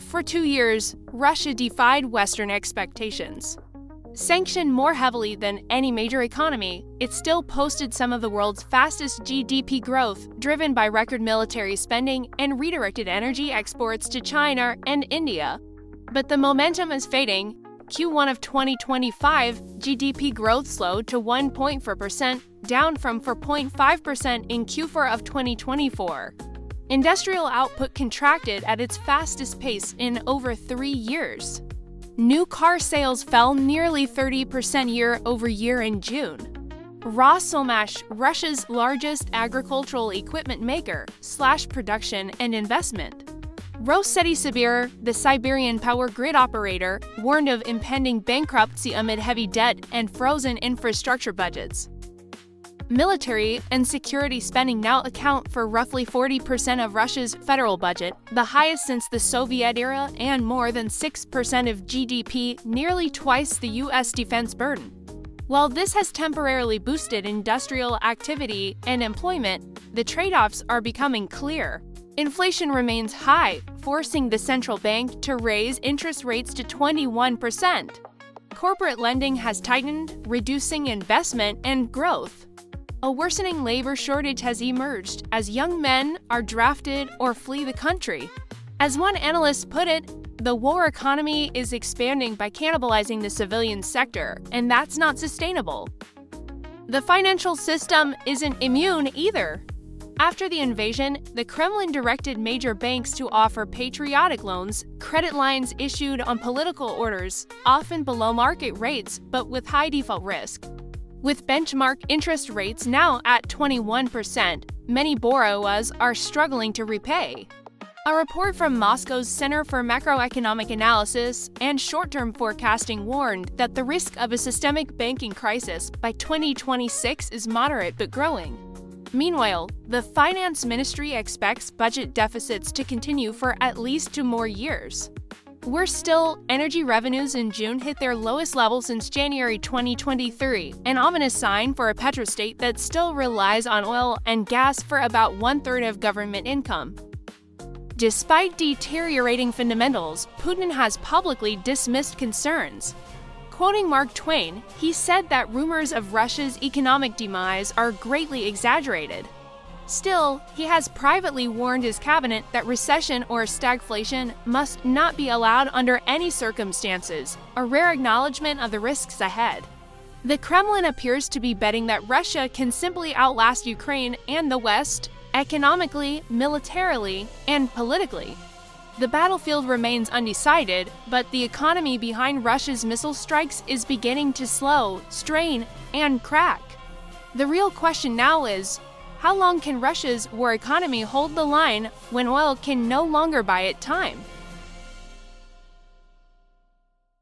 For 2 years, Russia defied Western expectations. Sanctioned more heavily than any major economy, it still posted some of the world's fastest GDP growth, driven by record military spending and redirected energy exports to China and India. But the momentum is fading. Q1 of 2025, GDP growth slowed to 1.4%, down from 4.5% in Q4 of 2024. Industrial output contracted at its fastest pace in over 3 years. New car sales fell nearly 30% year-over-year in June. Rosomash, Russia's largest agricultural equipment maker, slashed production and investment. Rosseti-Sibir, the Siberian power grid operator, warned of impending bankruptcy amid heavy debt and frozen infrastructure budgets. Military and security spending now account for roughly 40% of Russia's federal budget, the highest since the Soviet era, and more than 6% of GDP, nearly twice the U.S. defense burden. While this has temporarily boosted industrial activity and employment, the trade-offs are becoming clear. Inflation remains high, forcing the central bank to raise interest rates to 21%. Corporate lending has tightened, reducing investment and growth. A worsening labor shortage has emerged as young men are drafted or flee the country. As one analyst put it, the war economy is expanding by cannibalizing the civilian sector, and that's not sustainable. The financial system isn't immune either. After the invasion, the Kremlin directed major banks to offer patriotic loans, credit lines issued on political orders, often below market rates but with high default risk. With benchmark interest rates now at 21%, many borrowers are struggling to repay. A report from Moscow's Center for Macroeconomic Analysis and Short-Term Forecasting warned that the risk of a systemic banking crisis by 2026 is moderate but growing. Meanwhile, the Finance Ministry expects budget deficits to continue for at least 2 more years. Worse still, energy revenues in June hit their lowest level since January 2023, an ominous sign for a petrostate that still relies on oil and gas for about 1/3 of government income. Despite deteriorating fundamentals, Putin has publicly dismissed concerns. Quoting Mark Twain, he said that rumors of Russia's economic demise are greatly exaggerated. Still, he has privately warned his cabinet that recession or stagflation must not be allowed under any circumstances, a rare acknowledgement of the risks ahead. The Kremlin appears to be betting that Russia can simply outlast Ukraine and the West, economically, militarily, and politically. The battlefield remains undecided, but the economy behind Russia's missile strikes is beginning to slow, strain, and crack. The real question now is, how long can Russia's war economy hold the line when oil can no longer buy it time?